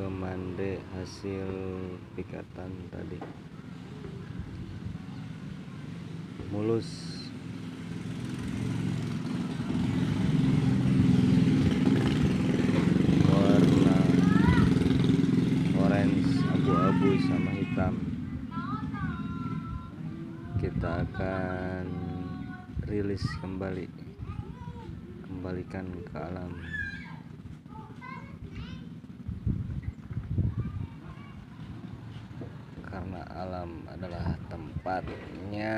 ke mande hasil pikatan tadi, mulus. Warna orange abu-abu sama hitam. Kita akan rilis kembalikan ke alam. Karena alam adalah tempatnya